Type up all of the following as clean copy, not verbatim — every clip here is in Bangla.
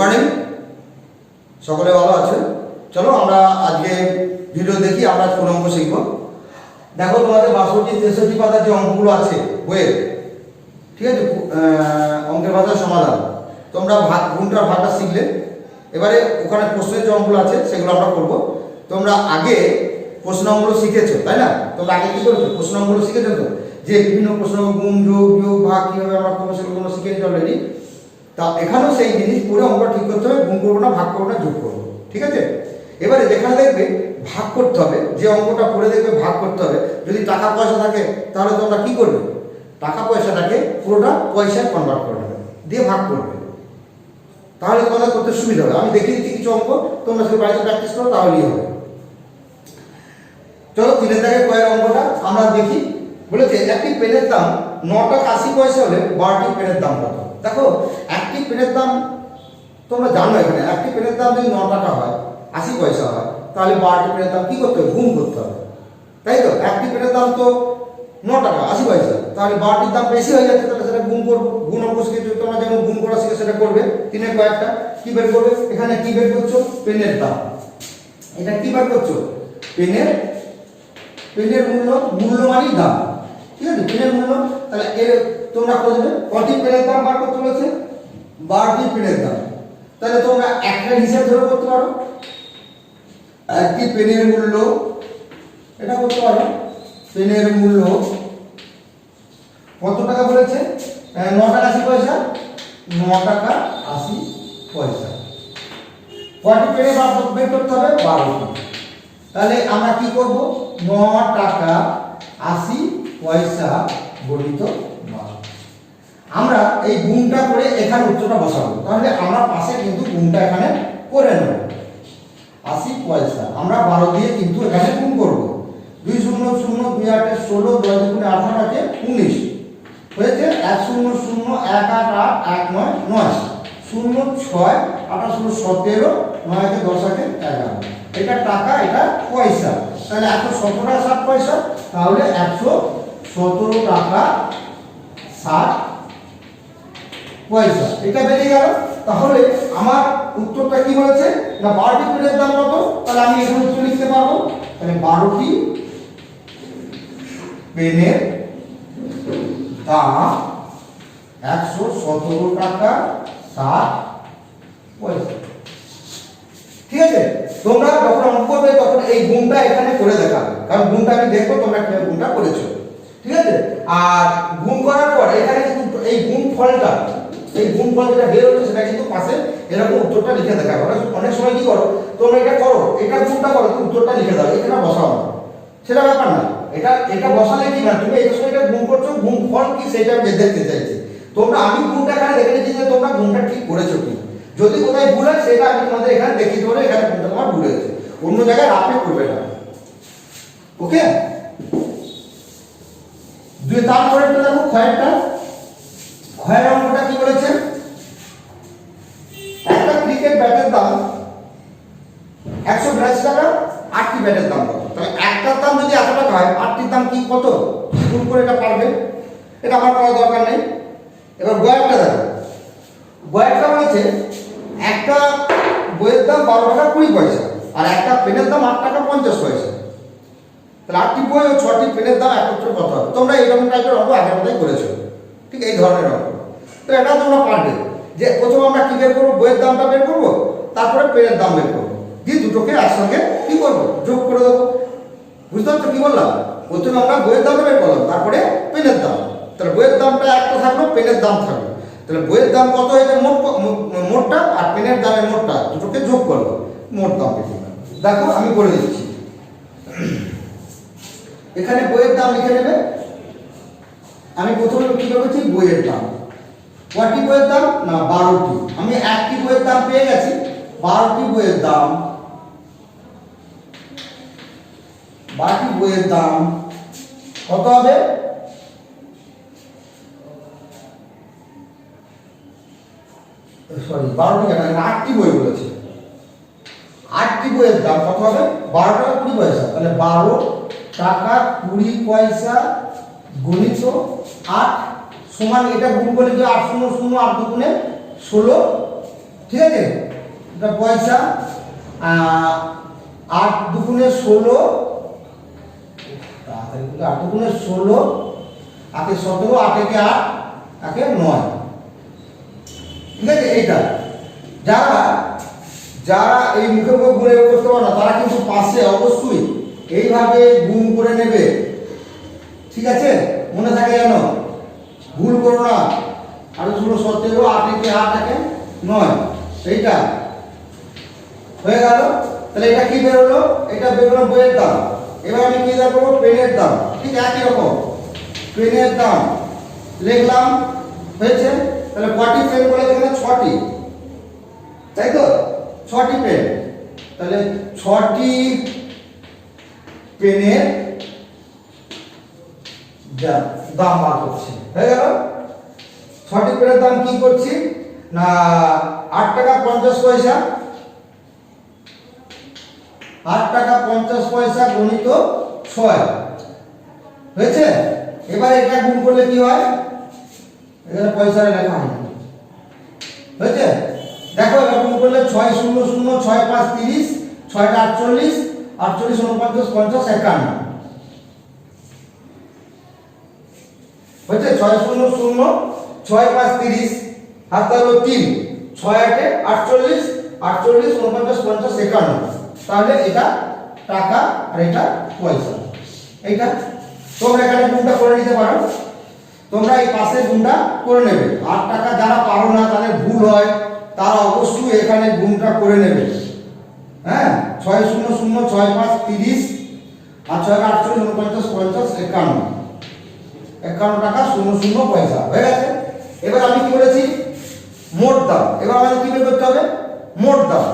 মর্নিং, সকলে ভালো আছে? চলো আমরা আজকে ভিডিও দেখি, আমরা কোন অঙ্ক শিখব। দেখো তোমাদের 62-63 পাতার যে অঙ্কগুলো আছে বইয়ের, ঠিক আছে, অঙ্কের ভাষার সমাধান, তোমরা গুণটার ভাগটা শিখলে। এবারে ওখানে প্রশ্নের যে অঙ্কগুলো আছে সেগুলো আমরা করব। তোমরা আগে প্রশ্ন অঙ্কগুলো শিখেছো, তাই না? তোমরা আগে কি করেছো? প্রশ্ন অঙ্কগুলো শিখেছো তো, যে বিভিন্ন প্রশ্ন গুণ যোগ বিয়োগ ভাগ কীভাবে আমরা করবো সেগুলো শিখে নিতে অলরেডি। তা এখানেও সেই জিনিস পুরো অঙ্কটা ঠিক করতে হবে, গুণ করবো না, ভাগ করবো না, যোগ করবো, ঠিক আছে? এবারে যেখানে দেখবে ভাগ করতে হবে, যে অঙ্কটা পড়ে দেখবে ভাগ করতে হবে, যদি টাকা পয়সা থাকে তাহলে তোমরা কি করবে? টাকা পয়সাটাকে পুরোটা পয়সায় কনভার্ট করে নেবে, দিয়ে ভাগ করবে, তাহলে তোমাদের করতে সুবিধা হবে। আমি দেখিয়ে দিচ্ছি কিছু অঙ্ক, তোমরা সেগুলো বাড়িতে প্র্যাকটিস করো, তাহলেই হবে। চলো 3 দাগের কয়ের অঙ্কটা আমরা দেখি। বলেছে একটি পেনের দাম 9 টাকা 80 পয়সা হলে 12টি পেনের দাম কত? দেখো একটি পেনের দাম তোমরা জানো, এখানে একটি পেনের দাম যদি 9 টাকা হয়, 80 পয়সা হয়, তাহলে 12টি পেনের দাম কি করতে হবে? গুণ করতে হবে, তাই তো? একটি পেনের দাম তো 9 টাকা 80 পয়সা, তাহলে 12টির দাম বেশি হয়ে যাচ্ছে, তাহলে সেটা গুণ করবো। গুণ অঙ্ক শিখেছো তোমরা, যেমন গুণ করা শিখে সেটা করবে। 3 কয়েকটা কি বের করবে? এখানে কি বের করছো? পেনের দাম। এটা কি বের করছো? পেনের মূল্য মানেই দাম, ঠিক আছে? পেনের মূল্য, তাহলে এর তোমরা করবে কটি পেনের দাম বার করতে বলেছে? 12টি পেনের দাম। তাহলে তোমরা একটা হিসাব ধরে করতে পারো, একটি পেনের মূল্য, এটা করতে পারো। পেনের মূল্য কত টাকা বলেছে? 9 টাকা 80 পয়সা, 9 টাকা 80 পয়সা। কটি পেনে বের করতে হবে? 12টি। তাহলে আমরা কি করব? 9 টাকা 80 পয়সা গণিত 12। আমরা এই গুণটা করে এখানে উত্তরটা বসাবো, তাহলে আমরা পাশে কিন্তু গুণটা এখানে করে নেব। 80 পয়সা আমরা 12 দিয়ে কিন্তু এখানে গুণ করব। 2 0 0 2 8 16 10 গুণে 18 আছে 19 হয়েছে। 1 0 0 1 8 8 1 9 9 0 6 8 16 17 9 কে 10 আছে 11। এটা টাকা, এটা পয়সা, তাহলে 117 টাকা 60 পয়সা, তাহলে 117 টাকা 60 পয়সা। এটা বেরিয়ে গেল। তাহলে আমার উত্তরটা কি হয়েছে না, 12টি পেনের দাম কত? তাহলে আমি এখানে উত্তর লিখতে পারবো, তাহলে 12টি পেনের দাম 117 টাকা 60 পয়সা। ঠিক আছে? তোমরা যখন অঙ্ক করবে তখন এই গুণটা এখানে করে দেখাবে, কারণ গুণটা আমি দেখবো তোমরা কিভাবে গুণটা করেছো, ঠিক আছে? আর গুণ করার পর এখানে কিন্তু এই গুণফলটা, এই গুণফল যেটা বের হচ্ছে সেটা কিন্তু পাশে এরকম উত্তরটা লিখে দেখাবে। অনেক সময় কি করো তোমরা, এটা করো, এটা গুণটা করো, তুমি উত্তরটা লিখে দাও, এখানে বসাও না, সেটা ব্যাপার না। এটা বসালে কি না, তুমি এটার সঙ্গে এটা গুণ করছো, গুণফল কি সেটা আমি দেখতে চাইছি। তোমরা, আমি গুণটা এখানে দেখে নিচ্ছি যে তোমরা গুণটা ঠিক করেছো কি। যদি কোথায় ভুল হয় সেটা আমি তোমাদের এখানে দেখিয়ে দেবো, এখানে কোনটা তোমার ভুল হয়েছে, অন্য জায়গায় রাফে করবে না। ওকে? তারপরেরটা দেখো, ক্ষয়ের অঙ্কটা কি বলেছে? একটা ক্রিকেট ব্যাটের দাম 182 টাকা, 8টি ব্যাটের দাম কত? তাহলে একটার দাম যদি 100 টাকা হয়, 8টির দাম কি কত? গুণ করে এটা পারবে, এটা আমার করার দরকার নেই। এবার গয়ারটা দেখো, গয়ারটা বলেছে একটা বইয়ের দাম 12 টাকা 20 পয়সা, আর একটা পেনের দাম 8 টাকা 50 পয়সা। তাহলে 8টি বই ও 6টি পেনের দাম একত্রে কত হবে? তোমরা এইরকম টাইপের অঙ্ক আগের মতোই করেছো, ঠিক এই ধরনের অঙ্ক। তো এটা তোমরা পারবে যে প্রথমে আমরা কি বের করবো? বইয়ের দামটা বের করবো, তারপরে পেনের দাম বের করবো, দিয়ে দুটোকে একসঙ্গে কি করবো? যোগ করে দেবো। বুঝতে পারছো কি বললাম? প্রথমে আমরা বইয়ের দামটা বের করলাম, তারপরে পেনের দাম। তাহলে বইয়ের দামটা একটা থাকলো, পেনের দাম থাকলো। তাহলে বইয়ের দাম কত হয়েছে মোটটা, আর পেনের দামের মোটটা, দুটোকে যোগ করবো, মোট দাম পেয়ে যাবে। দেখো আমি বলে দিচ্ছি, এখানে বইয়ের দাম লিখে নেবে। আমি প্রথমে কি করেছি? বইয়ের দাম। কয়টি বইয়ের দাম? না 12টি। আমি একটি বইয়ের দাম পেয়ে গেছি, 12টি বইয়ের দাম, 12টি বইয়ের দাম কত হবে? সরি 12টি কেন, 8টি বই বলেছে। 8টি বইয়ের দাম কত হবে? 12 টাকা 20 পয়সা। তাহলে 12 টাকা 20 পয়সা গুণিত 8 সমান, এটা গুণ করে যে 8 0 0 8 দুগুণে 16 ঠিক আছে, এটা পয়সা। 8 দুগুণে 16, 8 দুগুণে 16, 8 এ 17, 8 একে 8, 8 এ 9। ঠিক আছে, এইটা যারা যারা এই মুখে মুখে গুণে করতে পারো না তারা কিন্তু পাশে অবশ্যই এইভাবে গুণ করে নেবে। ঠিক আছে, মনে থাকে যেন, ভুল করো না। আর 16, 17, 8 একে 8, 8 একে 9, এইটা হয়ে গেল। তাহলে এটা কি বেরোলো? এটা বেরোলো বইয়ের দাম। এবার আমি কি দেখাবো? পেনের দাম। ঠিক একই রকম পেনের দাম লিখলাম, হয়েছে। তাহলে কটি পেন বলেছে এখানে? 6টি, তাই তো, 6টি পেন। তাহলে 6টি পেনের দাম বার করছি, হয়ে গেল। 6টি পেনের দাম কি করছি না 8 টাকা 50 পয়সা, 8 টাকা 50 পয়সা গণিত 6, হয়েছে। এবার এটা গুণ করলে কি হয়? এখানে পয়সা লেখা হয়, হয়েছে। দেখো এটা গুণ করলে 6 0 0 6 5 30, 6 টা 48, 48 49 50 51, হয়েছে। 6 0 0 6 5 30, হাতে হলো 3, 6 8 48, 48 49 50 51। তাহলে এটা টাকা আর এটা পয়সা। এইটা তোমরা এখানে গুণটা করে নিতে পারো, তোমরা এই পাশে গুণটা করে নেবে। 8 টাকা যারা পারো না, তাদের ভুল হয়, তারা অবশ্যই এখানে গুণটা করে নেবে। হ্যাঁ, 6 0 0 6 5 30 আর 6 48 49 50 51, 51 টাকা 0 0 পয়সা, হয়ে গেছে। এবার আমি কি বলেছি? মোট দাম। এবার আমাদের কি বের করতে হবে? মোট দাম।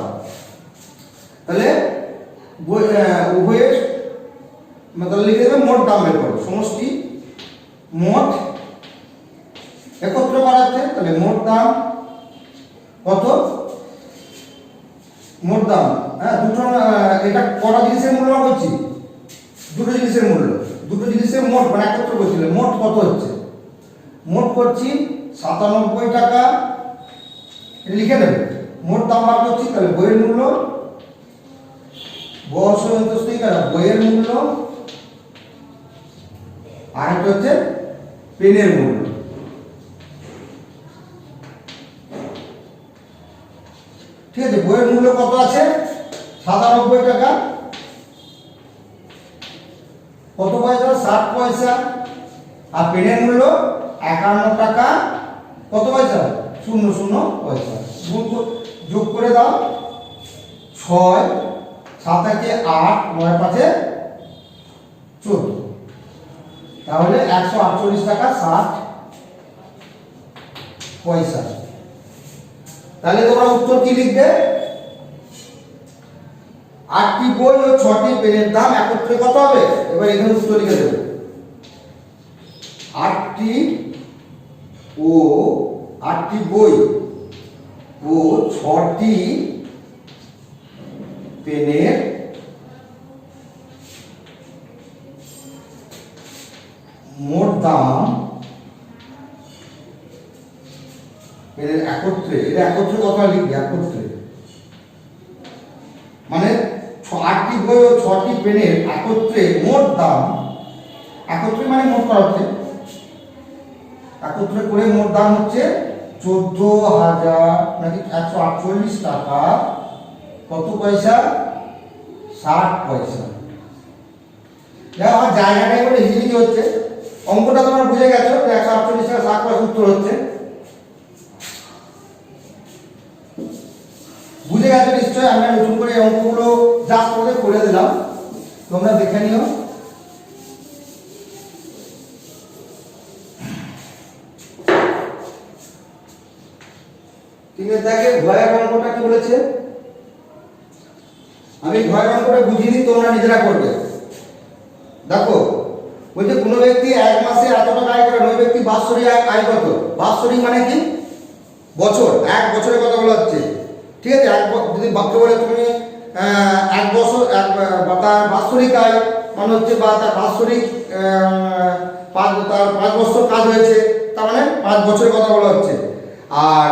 তাহলে উভয়ের मतलब লিখে দেবে মোট দাম বের করো, সমষ্টি মোট একত্র বাড়াচ্ছে। তাহলে মোট দাম কত? মোট দাম, হ্যাঁ, দুটো, এটা কটা জিনিসের মূল্য বলছি? দুটো জিনিসের মূল্য, দুটো জিনিসের মোট মানে একত্র করছিল। মোট কত হচ্ছে? মোট করছি 97 টাকা, লিখে দেবে। মোট দাম বার করছি, তাহলে বইয়ের মূল্য, বইয়ের মূল্য, আর একটা হচ্ছে পেনের মূল্য। ঠিক আছে, বইয়ের মূল্য কত আছে? 97 টাকা, কত পয়সা? 60 পয়সা। আর পেনের মূল্য 51 টাকা, কত পয়সা? 00 পয়সা। যোগ করে দাও, 6 7 একে 8 9 5 এ 14, তাহলে 148 টাকা 60 পয়সা। তাহলে তোমরা উত্তর কি লিখবে? 8টি বই ও 6টি পেনের দাম একত্রে কত হবে? এবার এখানে উত্তর লিখে দেবে। 8টি বই ও 6টি পেনের মোট দাম, পেনের একত্রে, এটা একত্রে কত লিখবে? একত্রে মানে 8টি বই ও 6টি পেনের একত্রে মোট দাম, একত্রে মানে মোট করা হচ্ছে, একত্রে করে মোট দাম হচ্ছে 14,000 নাকি 148 টাকা, কত পয়সা? 60 পয়সা। দেখো আমার জায়গাটাই বলে হিজিবিজি হচ্ছে, অঙ্কটা তোমরা বুঝে গেছো, 148 টাকা 60 পয়সা উত্তর হচ্ছে, বুঝে গেছো নিশ্চয়ই। আমি নতুন করে অঙ্কগুলো জাস্ট করে দিলাম, তোমরা দেখে নিও। তিনের দাগে ভয়ের অঙ্কটা কি বলেছে? আমি ভয়ের অঙ্কটা বুঝিনি, তোমরা নিজেরা করবে। দেখো বলছে কোনো ব্যক্তি এক মাসে এত টাকা আয় করেন, ওই ব্যক্তি বাৎসরিক আয় কত? বাৎসরিক মানে কি? বছর, এক বছরের কথা বলা হচ্ছে। ঠিক আছে, যদি বাক্য বলে তুমি এক বছর, তার বাৎসরিক আয় মানে হচ্ছে, বা তার বাৎসরিক তার 5 বছর কাজ হয়েছে, তার মানে 5 বছরের কথা বলা হচ্ছে। আর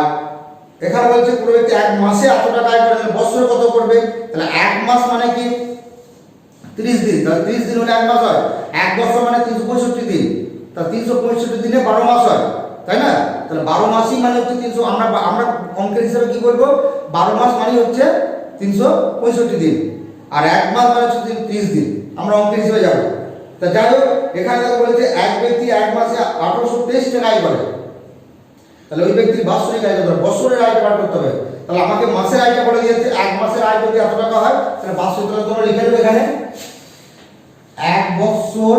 এখানে বলছে কোনো ব্যক্তি এক মাসে এত টাকা আয় করে, বছরে কত করবে? তাহলে এক মাস মানে কি 30 দিন, তাহলে 30 দিন হলে এক মাস হয়। এক বছর মানে 365 দিন, তা 365 দিনে 12 মাস হয়, তাই না? তাহলে 12 মাসই মানে হচ্ছে 300। আমরা অঙ্কের হিসাবে কি করব? 12 মাস মানে হচ্ছে 365 দিন, আর এক মাস মানে হচ্ছে 30 দিন। আমরা অঙ্কের হিসাবে যাব। তা যাই হোক, এখানে দেখো বলেছে এক ব্যক্তি এক মাসে 1823 টাকা আয় করে, তাহলে ওই ব্যক্তির বাৎসরিক আয় কত? বছরের আয়টা বার করতে হবে। তাহলে আমাকে মাসের আয়টা বলে দিয়েছে, এক মাসের আয় যদি এত টাকা হয়, তাহলে বাৎসরিক তোমরা লিখে দেবে এখানে, এক বছর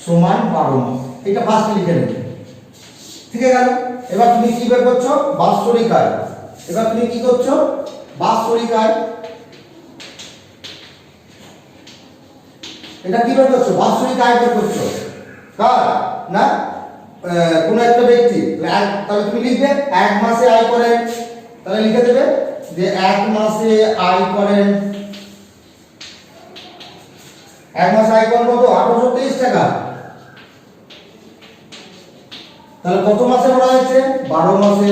সমান 12 মাস। এটা ফার্স্ট লিখে নেবে, ঠিক আছে? গেল। এবার তুমি কি বের করছো? বাৎসরিক আয়। এবার তুমি কি করছো? বাৎসরিক আয়। এটা কি বের করছো? বাৎসরিক আয় বের করছো। কার? না কোন একটা ব্যক্তি। তাহলে তুমি লিখবে এক মাসে আয় করেন, তাহলে লিখে দেবে যে এক মাসে আয় করেন, এক মাসে আয় করেন কত? 1823 টাকা। তাহলে কত মাসে বলা হয়েছে? 12 মাসে।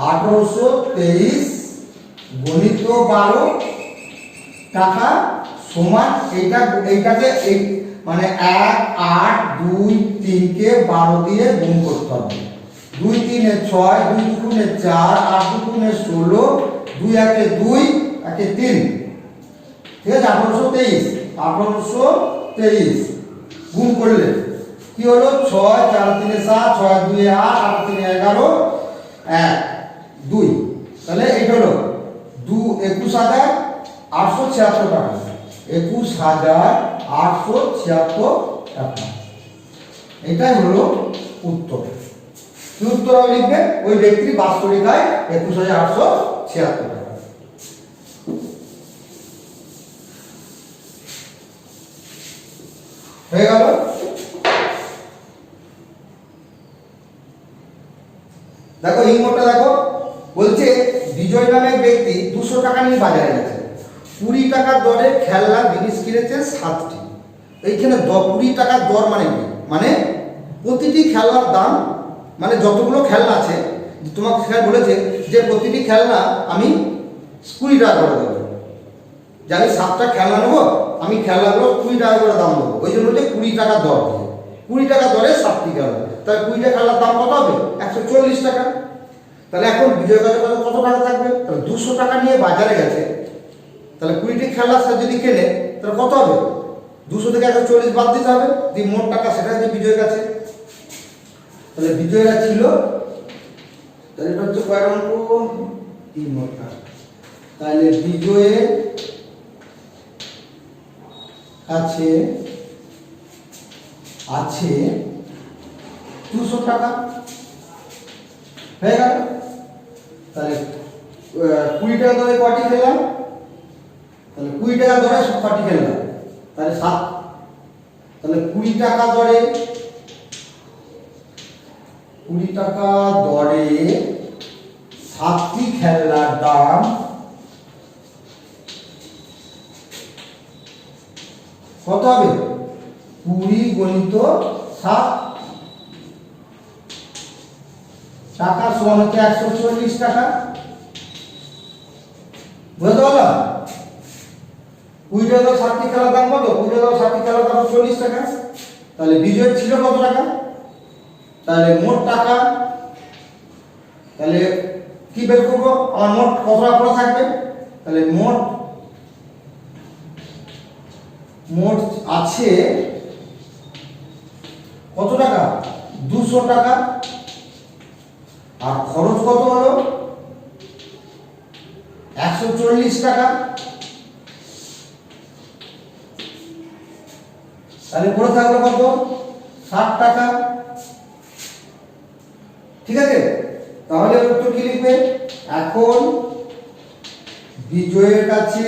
1823 গণিত 12 টাকা সমান এইটাকে মানে 1 8 2 3 কে 12 দিয়ে গুণ করতে হবে। 2 3 এ 6, 2 2 এ 4, 8 2 এ 16, 2 1 এ 2, 1 এ 3, ঠিক আছে? 1823 গুণ করলে কি হলো? 6 4 3 এ 7, 6 2 এ 8, 8 3 এ 11, 1 2, তাহলে এটা হলো 21,876 টাকা। 21,876 টাকা। এটাই হলো উত্তর। কি উত্তর লিখবে? ওই ব্যক্তির বাৎসরিক আয় 21,876 টাকা। হয়ে গেল। দেখো এই মোটটা দেখো, বলছে বিজয় নামে এক ব্যক্তি 200 টাকা নিয়ে বাজারে গেছে। 20 টাকার দরে খেলনা জিনিস কিনেছে 7টি। এইখানে 20 টাকার দর মানে কি? মানে প্রতিটি খেলনার দাম, মানে যতগুলো খেলনা আছে তোমাকে বলেছে যে প্রতিটি খেলনা আমি 20 টাকা করে দেবো। যে আমি 7টা খেলনা নেবো, আমি খেলনাগুলো 20 টাকা করে দাম দেবো। ওই জন্য 20 টাকার দর দিয়ে 20 টাকা দরে 7টি খেলনা। তাহলে 20 টা খেলনার দাম কত হবে? 140 টাকা। তাহলে এখন বিজয় কাছে কত টাকা থাকবে? তাহলে 200 টাকা নিয়ে বাজারে গেছে, তাহলে 20টি খেলনা যদি কেনে তাহলে কত হবে? 200 থেকে 140 বাদ দিতে হবে, দিয়ে মোট টাকা সেটা যে বিজয়ের কাছে। তাহলে বিজয়রা ছিল, তাহলে এটা হচ্ছে কয় অঙ্ক? 3 নম্বর। তাহলে বিজয়ের কাছে আছে 200 টাকা। হয়ে গেল। তাহলে 20 টাকা দরে কয়টি খেললাম? তাহলে 20 টাকা দরে কয়টি খেললাম? তাহলে 7। তাহলে 20 টাকা দরে 7টি খেলনার দাম কত হবে? 20 গুণিত 7 টাকা সমান হচ্ছে 140 টাকা। বুঝতে পারলাম? 20 টাকা 7টি খেলার দাম কত? 20 টাকা 7টি খেলার দাম 40 টাকা। তাহলে বিজয় ছিল কত টাকা? তাহলে মোট টাকা, তাহলে কি বের করবো? আমার মোট কত টাকা পড়ে থাকবে? তাহলে মোট আছে কত টাকা? 200 টাকা। আর খরচ কত হলো? 140 টাকা। তাহলে পড়ে থাকলো কত? 60 টাকা। ঠিক আছে? তাহলে উত্তর কি লিখবে? এখন বিজয়ের কাছে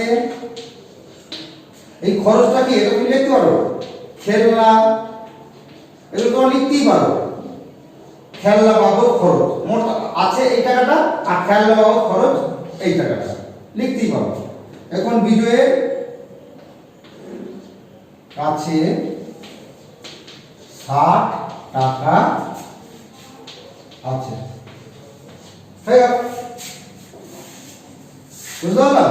এই খরচটা কি? এটা তুমি লিখতে পারো, খেলনা, এগুলো তোমরা লিখতেই পারো। খেলনা বাবদ খরচ মোট আছে এই টাকাটা, আর খেলনা বাবদ খরচ এই টাকাটা লিখতেই পারো। এখন বিজয়ের কাছে 60 টাকা আছে। হয়ে গেল। বুঝতে পারলাম?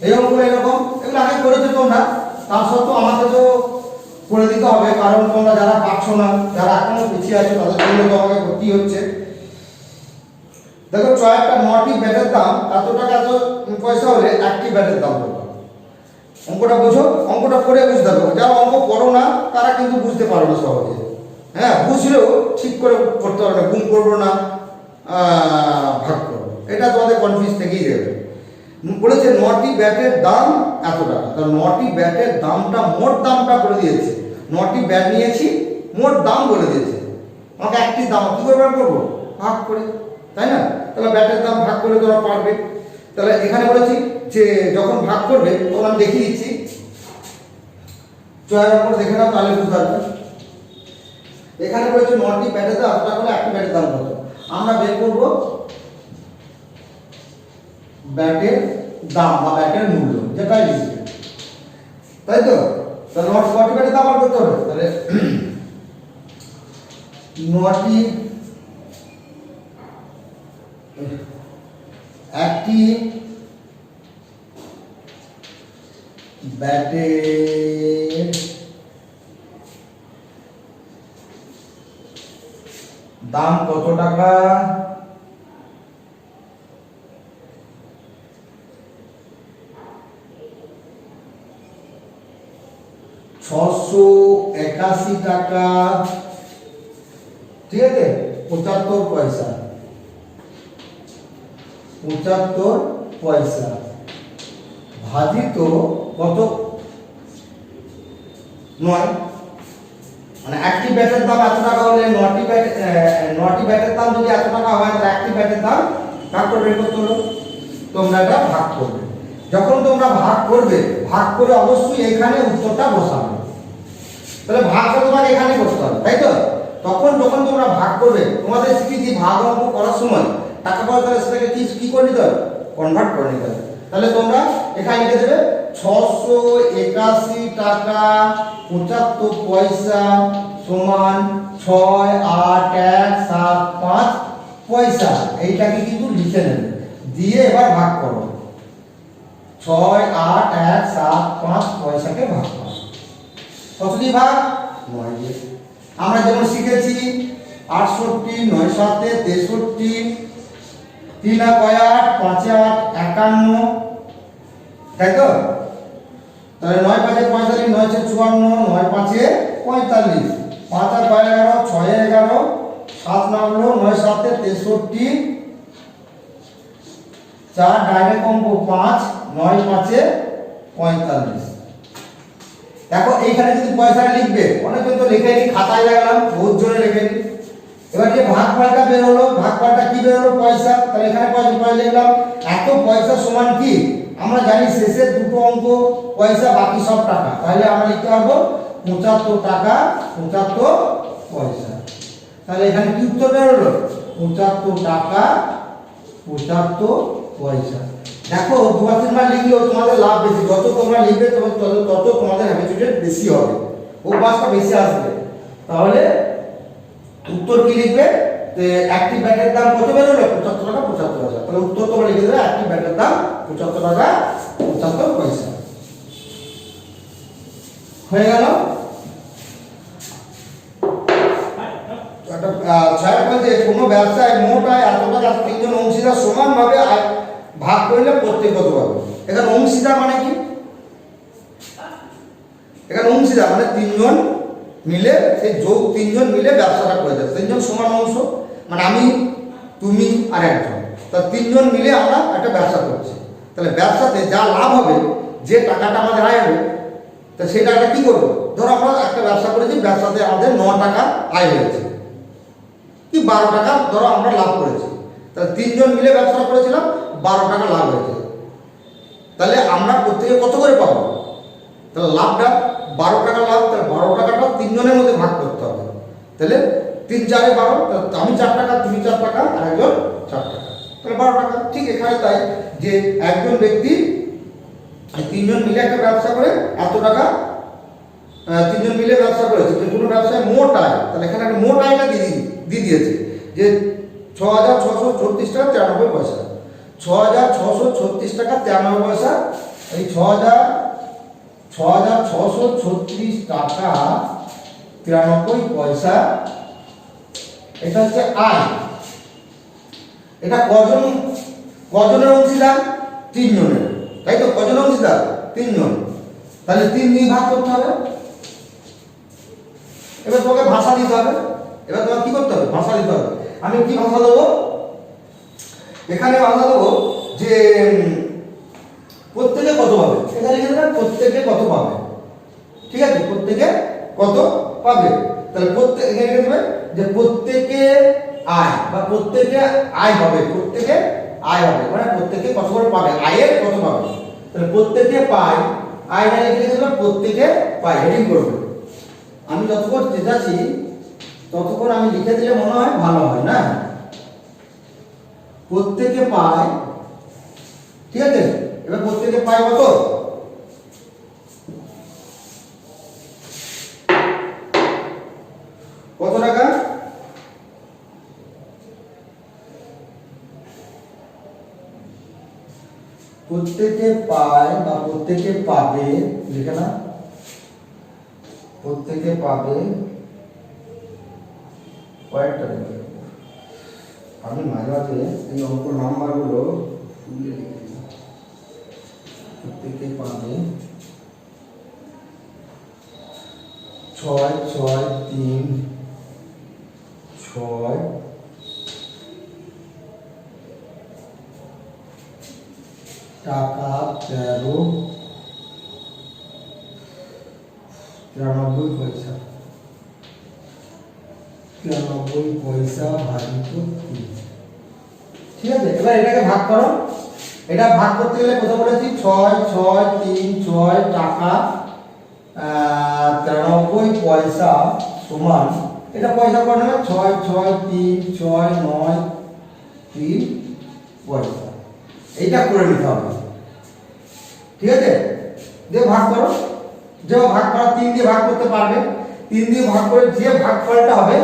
এই অঙ্কগুলো এরকম, এগুলো আগে করেছো তোমরা, তার সত্ত্বেও আমাকে তো করে দিতে হবে, কারণ তোমরা যারা পারছো না, যারা এখনো পিছিয়ে আছো, তাদের জন্য তো আমাকে করতেই হচ্ছে। দেখো একটা 9টি ব্যাটের দাম এত টাকা এত পয়সা হলে একটি ব্যাটের দাম কত? অঙ্কটা বোঝো, অঙ্কটা করে বুঝতে হবে। যারা অঙ্ক পড়ো না তারা কিন্তু বুঝতে পারো না সহজে। হ্যাঁ, বুঝলেও ঠিক করে করতে পারবে না, গুণ করবো না ভাগ করবো, এটা তোমাদের কনফিউজ থেকেই যাবে। বলেছে 9টি ব্যাটের দাম এত টাকা, তো 9টি ব্যাটের দামটা মোট দামটা করে দিয়েছে। 9টি ব্যাট নিয়েছি, মোট দাম বলে দিয়েছে। আমাকে একটি দাম কি করে বার করবো? ভাগ করে, তাই না? তাহলে ব্যাটের দাম ভাগ করে তোমরা পারবে। তাহলে এখানে বলেছি যে যখন ভাগ করবে তখন আমি দেখিয়ে দিচ্ছি, চয়ের উপর দেখে নাও, তাহলে বুঝতে পারবে। এখানে বলেছে 9টি ব্যাটের দাম এত টাকা হলে একটি ব্যাটের দাম কত? আমরা বের করবো ব্যাটের দাম বা ব্যাটের মূল্য, যেটাই লিখবে, তাই তো? তাহলে 9টি ব্যাটের দাম বার করতে হবে। তাহলে 9টি একটি ব্যাটের দাম কত টাকা? 681 টাকা, ঠিক আছে, 75 পয়সা। 75 পয়সা ভাজিত কত? 9, মানে একটি ব্যাটের দাম এত টাকা হলে 9টি ব্যাটের দাম যদি এত টাকা হয়, তাহলে একটি ব্যাটের দাম ভাগ করে বের করতে হলো। তোমরা এটা ভাগ করবে। যখন তোমরা ভাগ করবে, ভাগ করে অবশ্যই এখানে উত্তরটা বসাবে। তাহলে ভাগটা তোমাকে এখানে করতে হবে, তাই তো? তখন যখন তোমরা ভাগ করবে, তোমাদের শিখেছি ভাগ অঙ্ক করার সময় টাকা পয়সা, তাহলে সেটাকে কি করে নিতে হবে? কনভার্ট করে নিতে হবে। তাহলে তোমরা এখানে লিখে দেবে 681 টাকা 75 পয়সা সমান 68175 পয়সা। এইটাকে কিন্তু লিখে নেবে, দিয়ে এবার ভাগ করো। 68175 পয়সাকে ভাগ করো। কত দিয়ে ভাগ? 9 দিয়ে। আমরা যেমন শিখেছি 68, 9 7 63, 3 8 5 8 51, তাই তো? তাহলে 9 5 45, 9 6 54, 9 5 45, 5 আর 5 11, 6 11, 7 9 9 7 63, 4 ডাইরেক্ট অঙ্ক 5, 9 5 45। দেখো এইখানে যদি পয়সা লিখবে, অনেকজন তো লিখে নি, খাতায় লাগালাম, বহুত জনে লিখে নি। এবার যে ভাগফলটা বের হলো, ভাগফলটা কি বের হলো? পয়সা। তাহলে এখানে পয়সা লিখলাম। এত পয়সা সমান কি? আমরা জানি শেষের দুটো অঙ্ক পয়সা, বাকি সব টাকা। তাহলে আমরা লিখতে পারবো 75 টাকা 75 পয়সা। তাহলে এখানে কি উত্তর বের হলো? 75 টাকা 75 পয়সা। দেখো 2-3 বার লিখলেও তোমাদের লাভ বেশি। যত তোমরা লিখবে তত তোমাদের হ্যাবিচুয়েট বেশি হবে, অভ্যাসটা বেশি আসবে। তাহলে উত্তর কি লিখবে? একটি ব্যাটের দাম কত বের হলো? 75 টাকা 75 পয়সা। তাহলে উত্তর তোমরা লিখে দেবে একটি ব্যাটের দাম 75 টাকা 75 পয়সা। হয়ে গেল। কোনো ব্যবসায় মোট আয় এত টাকা, 3জন অংশীদার সমানভাবে আয় ভাগ করলে প্রত্যেক কত পাবে? এখানে অংশীদার মানে কি? এখানে অংশীদার মানে 3জন মিলে, সেই যোগ 3জন মিলে ব্যবসাটা করে যাচ্ছে। 3জন সমান অংশ, মানে আমি, তুমি আর একজন, তা 3জন মিলে আমরা একটা ব্যবসা করছি। তাহলে ব্যবসাতে যা লাভ হবে, যে টাকাটা আমাদের আয় হবে, তা সেই টাকাটা কি করবো? ধরো আমরা একটা ব্যবসা করেছি, ব্যবসাতে আমাদের 9 টাকা আয় হয়েছে, কি 12 টাকা ধরো আমরা লাভ করেছি। তাহলে 3জন মিলে ব্যবসা করেছিলাম, 12 টাকা লাভ হয়েছে। তাহলে আমরা প্রত্যেকে কত করে পাবো? তাহলে লাভটা 12 টাকা লাভ, তাহলে 12 টাকাটা 3জনের মধ্যে ভাগ করতে হবে। তাহলে 3 4 12, তাহলে আমি 4 টাকা, তুমি 4 টাকা, আর একজন 4 টাকা, তাহলে 12 টাকা। ঠিক এখানে তাই, যে একজন ব্যক্তি 3জন মিলে একটা ব্যবসা করে এত টাকা, 3জন মিলে ব্যবসা করেছে, যে কোনো ব্যবসায় মোট আয়, তাহলে এখানে একটা মোট আয়টা দিয়ে দিয়েছে যে 6,636 টাকা 93 পয়সা। 6,636 টাকা 93 পয়সা। এই 6,636 টাকা 93 পয়সা, এটা হচ্ছে আয়। এটা কজনের অংশীদার? 3 জনের, তাই তো? কজনের অংশীদার? 3 জন। তাহলে 3 দিয়ে ভাগ করতে হবে। এবার তোমাকে ভাষা দিতে হবে। এবার তোমাকে কি করতে হবে? ভাষা দিতে হবে। আমি কি ভাষা দেবো? এখানে ভাষা দেবো যে প্রত্যেকে কত পাবে। এখানে লিখে দেবেন প্রত্যেকে কত পাবে। ঠিক আছে, প্রত্যেকে কত পাবে। তাহলে এখানে লিখে দেবে যে প্রত্যেকে আয়, বা প্রত্যেকে আয় হবে। প্রত্যেকে আয় হবে মানে প্রত্যেকে কত করে পাবে, আয়ের কত পাবে। তাহলে প্রত্যেকে পায়, আয় না লিখে দেবে প্রত্যেকে পায়, হেডিং করবে। আমি যতক্ষণ চেঁচাচ্ছি ততক্ষণ আমি লিখে দিলে মনে হয় ভালো হয় না? প্রত্যেকে পায়, ঠিক আছে। এবার প্রত্যেকে পায় কত? কত টাকা? প্রত্যেকে পায় বা প্রত্যেকে পাবে, লিখে না, প্রত্যেকে পাবে কয়েকটা দেবে। আমি মাঝে মাঝে এই অঙ্ক নাম্বারগুলো ভুলে লিখি। প্রত্যেকে পাবে 6, 6, 3, 6 টাকা 93 পয়সা। 93 পয়সা ভাজিত 3। ঠিক আছে, এবার এটাকে ভাগ করো। এটা ভাগ করতে গেলে কত বলেছি? 6, 6, 3, 6 টাকা 93 পয়সা সমান, এটা পয়সা করে নেবে 6, 6, 3, 6, 9, 3 পয়সা। এইটা করে নিতে হবে। ঠিক আছে, দিয়ে ভাগ করো। যে ভাগ করা 3 দিয়ে ভাগ করতে পারবে, 3 দিয়ে ভাগ করে যে ভাগফলটা হবে,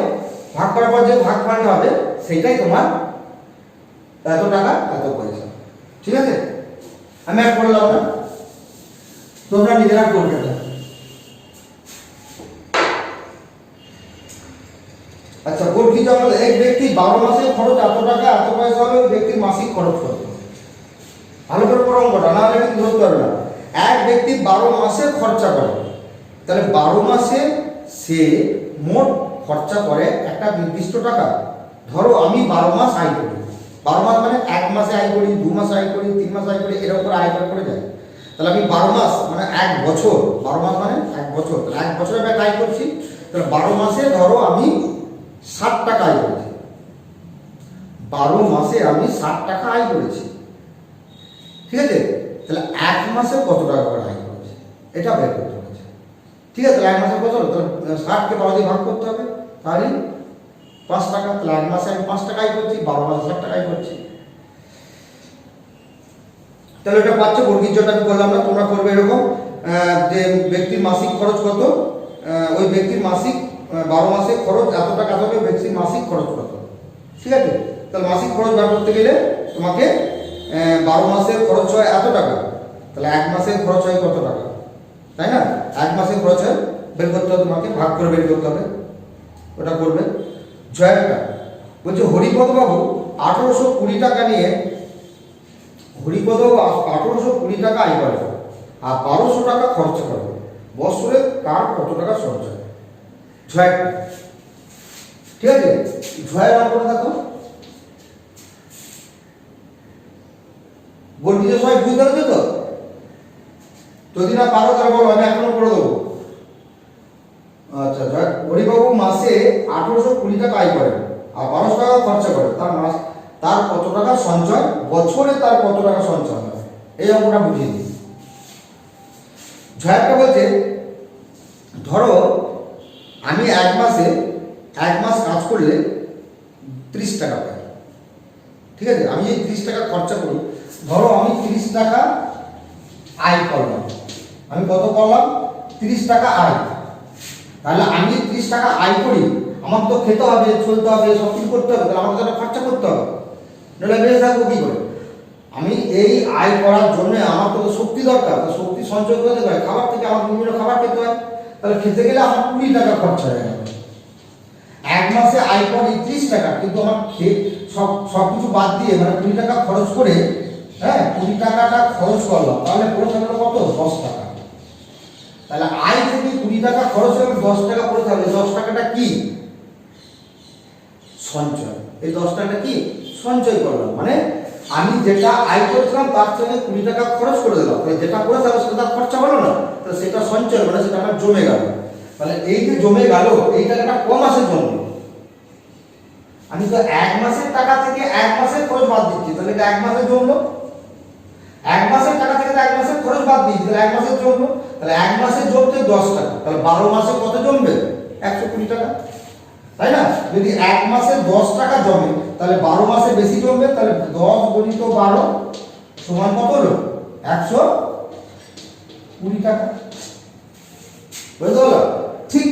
ভাগ করার পর যে ভাগফলটা হবে সেটাই তোমার এত টাকা এত পয়সা। ঠিক আছে, আমি আর করলাম না, তোমরা নিজেরা করবে। আচ্ছা, বলছি যে আমাদের এক ব্যক্তি 12 মাসের খরচ এত টাকা এত পয়সা হলে ওই ব্যক্তির মাসিক খরচ কত? ভালো করে পড়ো অঙ্কটা, না হলে কিন্তু ধরতে পারবে না। এক ব্যক্তি 12 মাসে খরচা করে, তাহলে 12 মাসে সে মোট খরচা করে একটা নির্দিষ্ট টাকা। ধরো আমি 12 মাস আয় করি, 12 মাস মানে 1 মাসে আয় করি, 2 মাসে আয় করি, 3 মাসে আয় করি, এরকম করে আয় করে যায়। তাহলে আমি 12 মাস মানে 1 বছর, 12 মাস মানে 1 বছর, তাহলে 1 বছরে আমি আয় করছি। তাহলে 12 মাসে ধরো আমি 60 টাকা আয় করেছি। 12 মাসে আমি 60 টাকা আয় করেছি। ঠিক আছে, তাহলে 1 মাসে কত টাকা করে আয় করেছি এটা বের করতে হবে। ঠিক আছে, তাহলে 1 মাসে কত? তাহলে 60 কে 12 দিয়ে ভাগ করতে হবে, তাহলে 5 টাকা। তাহলে 1 মাসে আমি 5 টাকা আয় করছি, 12 মাসে 60 টাকা আয় করছি। তাহলে এটা পাচ্ছ। বর্গীর জন্য আমি করলাম না, তোমরা করবে এরকম যে ব্যক্তির মাসিক খরচ কত, ওই ব্যক্তির মাসিক 12 মাসে খরচ এত টাকা, এত টাকা, ব্যক্তির মাসিক খরচ কত। ঠিক আছে, তাহলে মাসিক খরচ বের করতে গেলে তোমাকে 12 মাসের খরচ হয় এত টাকা, তাহলে 1 মাসের খরচ হয় কত টাকা, তাই না? 1 মাসের খরচ হয় বের করতে হবে, তোমাকে ভাগ করে বের করতে হবে। ওটা করবে। জয়েরটা বলছে হরিপদ বাবু 1820 টাকা নিয়ে, হরিপদ বাবু 1820 টাকা আয় করে আর 1200 টাকা খরচ করে, বছরে তার কত টাকা সঞ্চয়? জয়েরটা। ঠিক আছে, জয়ের অঙ্কটা দেখো। বলবি যে সবাই বুঝতে পারছো তো? যদি না পারো তাহলে বলো, আমি এখনো করে দেবো। আচ্ছা, হরিবাবু মাসে 1820 টাকা আয় করেন আর 1200 টাকা খরচা করে, তার কত টাকা সঞ্চয়? বছরে তার কত টাকা সঞ্চয় হয়, এই অঙ্কটা বুঝিয়ে দিই। জয়াটা বলছে ধরো আমি 1 মাস কাজ করলে 30 টাকা পাই। ঠিক আছে, আমি এই 30 টাকা খরচা করি, ধরো আমি 30 টাকা আয় করলাম। আমি কত করলাম? 30 টাকা আয়। তাহলে আমি 30 টাকা আয় করি আমার তো খেতে হবে, চলতে হবে, সব কিছু করতে হবে, তাহলে আমাকে তো একটা খরচা করতে হবে, নাহলে বেঁচে থাকবো কী করে? আমি এই আয় করার জন্য আমার তো শক্তি দরকার, তো শক্তি সঞ্চয় করতে হয় খাবার থেকে, আমার বিভিন্ন খাবার খেতে হয়, তাহলে খেতে গেলে আমার 20 টাকা খরচা হয়ে গেল। এক মাসে আয় করে 30 টাকা, কিন্তু আমার সব কিছু বাদ দিয়ে মানে 20 টাকা খরচ করে, হ্যাঁ 20 টাকাটা খরচ করলাম, তাহলে পড়ে থাকলো কত? 10 টাকা। তাহলে আয় থেকে 20 টাকা খরচ হলে 10 টাকা পড়ে থাকবে। 10 টাকাটা কি? সঞ্চয়। এই 10 টাকাটা কি? সঞ্চয় করলাম, মানে আমি যেটা আয় করেছিলাম তার সঙ্গে 20 টাকা খরচ করে দিলাম, তাহলে যেটা করে থাকবে সেটা তার খরচা হলো না, তাহলে সেটা সঞ্চয়, মানে সেটা আমার জমে গেল। তাহলে এই যে জমে গেল, এই টাকাটা ক মাসে জমলো? আমি তো এক মাসের টাকা থেকে এক মাসের খরচ বাদ দিচ্ছি, তাহলে এটা এক মাসে জমলো। এক মাসের টাকা থেকে এক মাসের খরচ বাদ দিচ্ছি, তাহলে এক মাসে জমলো। তাহলে এক মাসে জমতে 10 টাকা, তাহলে 12 মাসে কত জমবে? 120 টাকা, তাই না? যদি এক মাসে 10 টাকা জমে, তাহলে 12 মাসে বেশি জমবে, তাহলে 10 গুণিত 12 সমান কত হলো? 120 টাকা। বুঝতে পারলো? ঠিক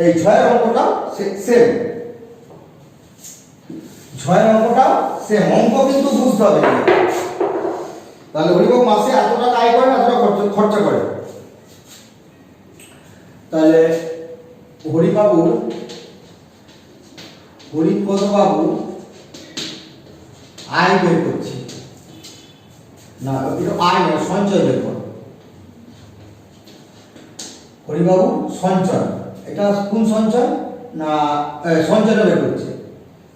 এই 6 অঙ্কটা সেম, 6 অঙ্কটা সেম। অঙ্ক কিন্তু বুঝতে হবে। তাহলে হরিবাবু মাসে এত টাকা আয় করে, এত টাকা খরচা করে। তাহলে হরিপদ বাবু আয় বের করছি না, এটা আয় নয়, সঞ্চয় বের করো। হরিবাবু সঞ্চয়, এটা কোন সঞ্চয়? না সঞ্চয়টা বের করছে,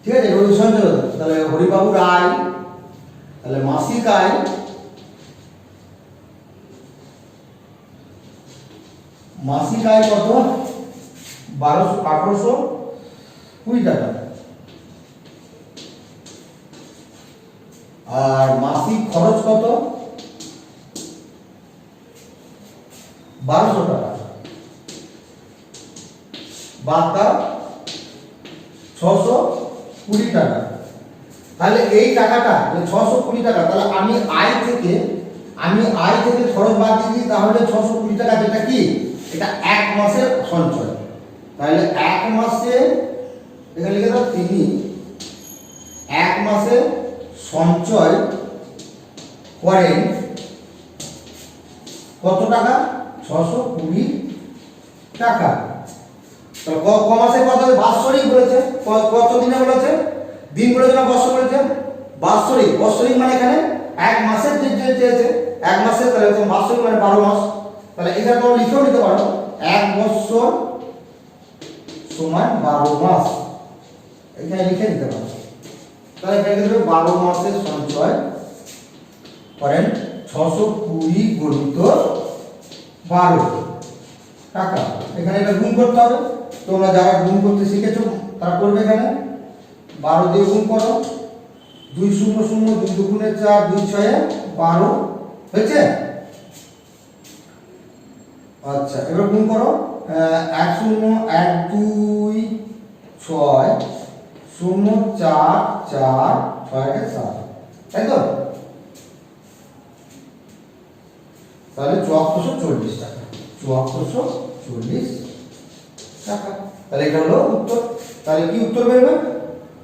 ঠিক আছে? এটা সঞ্চয়। তাহলে হরিবাবুর আয়, তাহলে মাসিক আয় কত? 1820 টাকা। আর মাসিক খরচ কত? 1200 টাকা। বাদ দাও 620 টাকা। তাহলে এই টাকাটা 620 টাকা, তাহলে আমি আয় থেকে খরচ বাদ দিই, তাহলে 620 টাকা, যেটা কি? এটা এক মাসের সঞ্চয়। তাহলে এক মাসে এখানে লিখে দাও, তিনি এক মাসে সঞ্চয় করেন কত টাকা? 620 টাকা। তাহলে ক মাসে কত? বাৎসরিক বলেছে। কত দিনে বলেছে? দিন বলেছে না বছর বলেছে? বাৎসরিক। বাৎসরিক মানে এখানে এক মাসের যে চেয়েছে, এক মাসে, তাহলে বাৎসরিক মানে 12 মাস। তাহলে এখানে তোমরা লিখেও নিতে পারো, এক বছর সমান 12 মাস, এখানে লিখে দিতে পারো। তাহলে এখানে কিন্তু 12 মাসের সঞ্চয় করেন 620 গুণিত 12 টাকা। এখানে এটা গুণ করতে হবে, তোমরা যারা গুণ করতে শিখেছো তারা করবে। এখানে 12 দিয়ে গুণ করো, 2 0 0, 2 দুগুণে 4, 2 6 12 হয়েছে। আচ্ছা, এবার গুণ করো, 1 0 1 2 6 0 4 4 6 7, তাই তো? তাহলে 7440 টাকা, 7440 টাকা। তাহলে এটা হলো উত্তর। তাহলে কি উত্তর বেরোবে?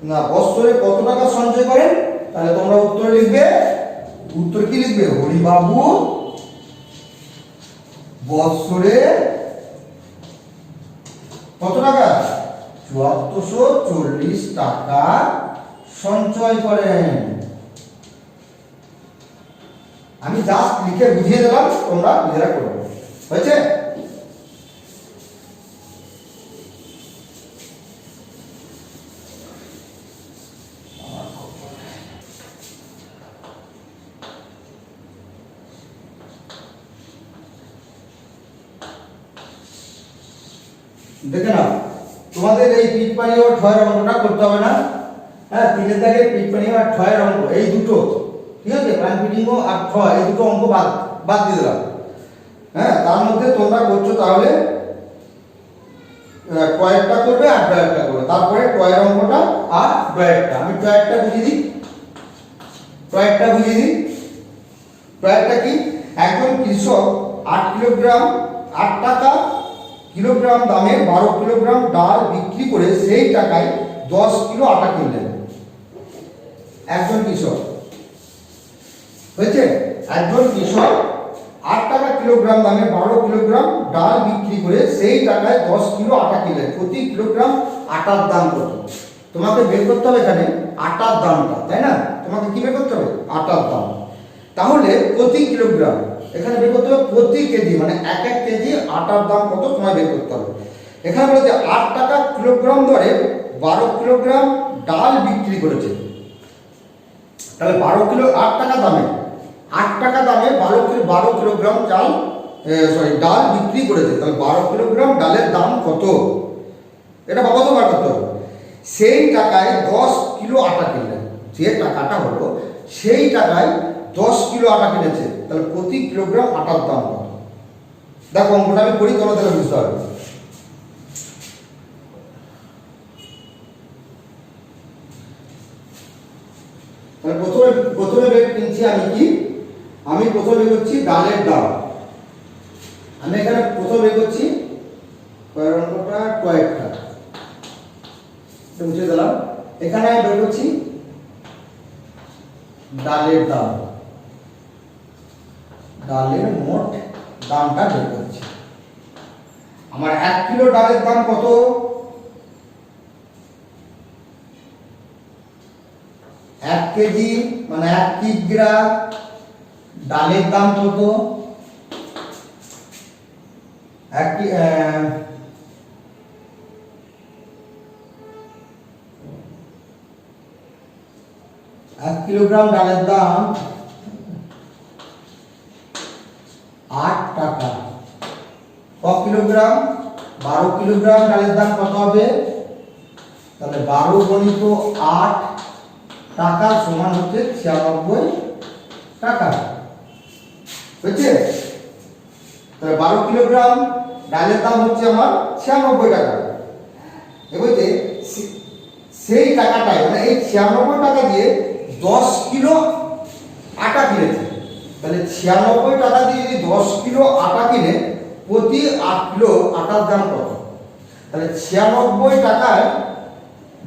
না, বছরে কত টাকা সঞ্চয় করেন? তাহলে তোমরা উত্তর লিখবে, উত্তর কি লিখবে? হরিবাবু বছরে কত টাকা? 7440 টাকা সঞ্চয় করেন। আমি জাস্ট লিখে বুঝিয়ে দিলাম, তোমরা নিজেরা করবে। হয়েছে? দেখে নাও, তোমাদের এই পিটপানি ও ঠয়ের অঙ্কটা করতে হবে না। হ্যাঁ, 3 দাগে পিটপানি আর ঠয়ের অঙ্ক, এই দুটো, ঠিক আছে? প্ল্যান ফিটিং ও আর ঠয়, এই দুটো অঙ্ক বাদ দিয়ে দিলাম। হ্যাঁ, তার মধ্যে তোমরা করছো তাহলে কয়েকটা করবে আর ডয়েরটা করবে, তারপরে টয়ের অঙ্কটা আর ডয়েরটা। আমি টয়েরটা বুঝিয়ে দিই। টয়েরটা কি? একজন কৃষক 8 কিলোগ্রাম 8 টাকা কিলোগ্রাম দামে 12 কিলোগ্রাম ডাল বিক্রি করে সেই টাকায় 10 কিলো আটা কিনলেন। একজন কৃষক হয়েছে, একজন কৃষক 8 টাকা কিলোগ্রাম দামে 12 কিলোগ্রাম ডাল বিক্রি করে সেই টাকায় 10 কিলো আটা কিনলেন। প্রতি কিলোগ্রাম আটার দাম কত? তোমাকে বের করতে হবে এখানে আটার দামটা, তাই না? তোমাকে কি বের করতে হবে? আটার দাম। তাহলে প্রতি কিলোগ্রাম এখানে বের করতে হবে প্রতি কেজি, মানে এক এক কেজি আটার দাম কত তোমায় বের করতে হবে। এখানে বলেছে 8 টাকা কিলোগ্রাম দরে 12 কিলোগ্রাম ডাল বিক্রি করেছে। তাহলে 12 কিলো 8 টাকা দামে 12 কিলোগ্রাম ডাল বিক্রি করেছে। তাহলে 12 কিলোগ্রাম ডালের দাম কত? এটা বাবা তো বার করতে হবে। সেই টাকায় 10 কিলো আটা কিনলেন। যে টাকাটা হলো সেই টাকায় 10 কিলো আটা কিনেছে। তাহলে প্রতি কিলোগ্রাম আটার দাম কত? দেখো অঙ্কটা আমি করি, তোমরা তাহলে বুঝতে পারবে। তাহলে প্রথমে বের কিনছি আমি কি? আমি প্রথমে বের করছি ডালের দাম। আমি এখানে প্রথমে বের করছি কয়েকটা মুছে দিলাম। এখানে আমি বের করছি ডালের দাম, ডালের মোট দামটা বের করছি। আমার 1 কিলো ডালের দাম কত? 1 কেজি মানে 1 কিগ্রা ডালের দাম কত? 1 কিলোগ্রাম ডালের দাম 8 টাকা। ক কিলোগ্রাম? 12 কিলোগ্রাম ডালের দাম কত হবে? তাহলে 12 গুণিত 8 টাকা সমান হচ্ছে 96 টাকা। বুঝছে? তাহলে 12 কিলোগ্রাম ডালের দাম হচ্ছে আমার 96 টাকা। বুঝতে সেই টাকাটাই মানে এই 96 টাকা দিয়ে 10 কিলো আটা কিনেছে। তাহলে 96 টাকা দিয়ে যদি 10 কিলো আটা কিনে প্রতি 8 কিলো আটার দাম কত? তাহলে 96 টাকায়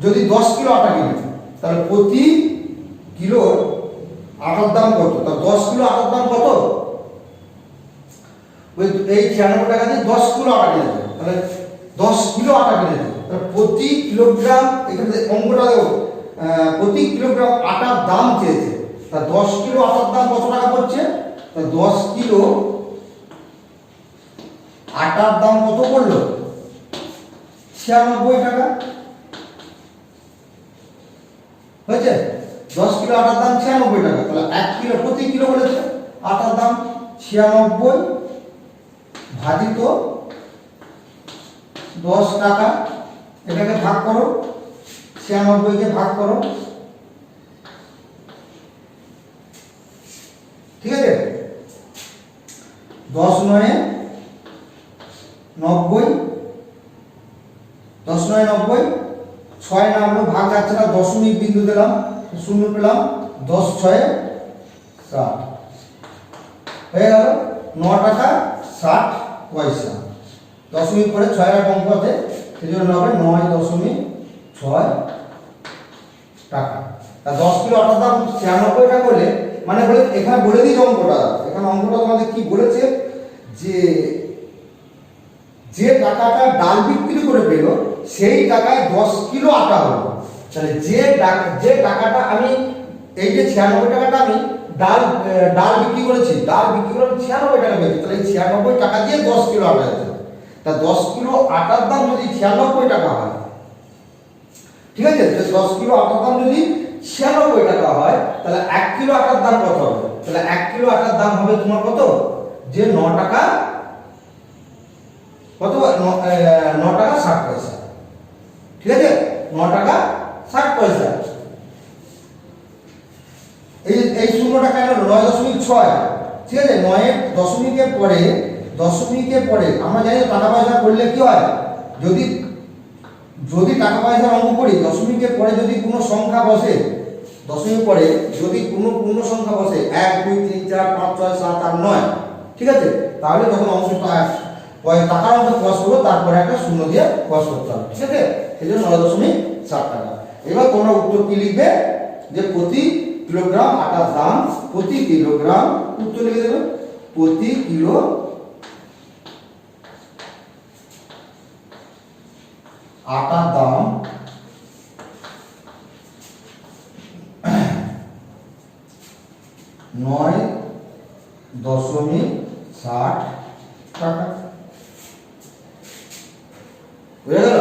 যদি 10 কিলো আটা কিনে তাহলে প্রতি কিলো আটার দাম কত? তা 10 কিলো আটার দাম কত? এই 96 টাকা দিয়ে 10 কিলো আটা কিনেছে। তাহলে 10 কিলো আটা কিনেছে। তাহলে প্রতি কিলোগ্রাম এখানে অঙ্কটা দেবো, প্রতি কিলোগ্রাম আটার দাম চেয়েছে। তা 10 কিলো আটার দাম কত টাকা পড়ছে? তা 10 কিলো আটার দাম কত পড়লো? 96 টাকা। হয়েছে? 10 কিলো আটার দাম 96 টাকা। তাহলে 1 কিলো প্রতি কিলো বলেছে আটার দাম 96 ভাজিত 10 টাকা। এটাকে ভাগ করো, 96 কে ভাগ করো। ঠিক আছে? 10 9 90, 10 9 90, 6 নামলো, ভাগ যাচ্ছে না, দশমিক বিন্দু দিলাম, শূন্য পেলাম, 10 6 60 হয়ে গেল 9 টাকা 60 পয়সা। দশমিক পরে 6 এর অঙ্ক আছে, সেজন্য হবে 9.6 টাকা। তা 10 কিলো আটার দাম 96 টাকা হলে মানে বলে এখানে বলে দিই অঙ্কটা। এখানে অঙ্কটা তোমাদের কি বলেছে যে যে টাকাটা ডাল বিক্রি করে পেল সেই টাকায় 10 কিলো আটা হলো। তাহলে যে টাকাটা আমি এই যে 96 টাকাটা আমি ডাল বিক্রি করেছি, ডাল বিক্রি করে 96 টাকা পেয়েছি। তাহলে এই 96 টাকা দিয়ে 10 কিলো আটা আছে। তা 10 কিলো আটার দাম যদি 96 টাকা হয়, ঠিক আছে? 10 কিলো আটার দাম যদি 96 টাকা হয় তাহলে 1 কিলো আটার দাম কত হবে? তাহলে 1 কিলো আটার দাম হবে তোমার কত? যে 9 টাকা কত? 9 টাকা 60 পয়সা। ঠিক আছে? 9 টাকা 60 পয়সা। এই শূন্যটা কেন? 9.6। ঠিক আছে? 9 এর দশমিকের পরে আমরা জানি টাকা পয়সা করলে কি হয়, যদি টাকা পয়সার অঙ্ক করি দশমিকের পরে যদি কোনো সংখ্যা বসে, দশমিক পরে যদি কোনো পূর্ণ সংখ্যা বসে 1 2 3 4 5 6 7 8 9, ঠিক আছে? তাহলে তখন অঙ্কটা ওই টাকার অঙ্ক ক্রস করবো, তারপরে একটা শূন্য দিয়ে ক্রস করতে হবে, ঠিক আছে? এই জন্য 9.7 টাকা। এবার তোমরা উত্তর কি লিখবে, যে প্রতি কিলোগ্রাম আটার দাম, প্রতি কিলোগ্রাম, উত্তর লিখে দেবে প্রতি কিলো আটার দাম 9.60 টাকা। বুঝে গেল?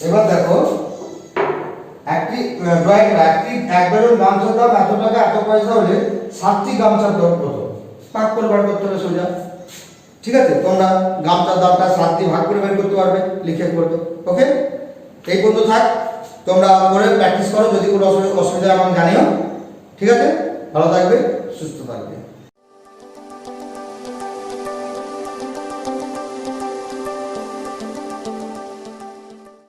এবার দেখো একটি এক ব্যারেল গামছার দাম এত টাকা এত পয়সা হলে 7টি গামছার দাম কত? ভাগ করে বার করতে হবে সোজা, ঠিক আছে? তোমরা গামছার দামটা 7 দিয়ে ভাগ করে বের করতে পারবে, লিখে করবে। ওকে, এই পর্যন্ত থাক, তোমরা করে প্র্যাকটিস করো, যদি কোনো অসুবিধা আমাকে জানিও, ঠিক আছে? ভালো থাকবে, সুস্থ থাকবে।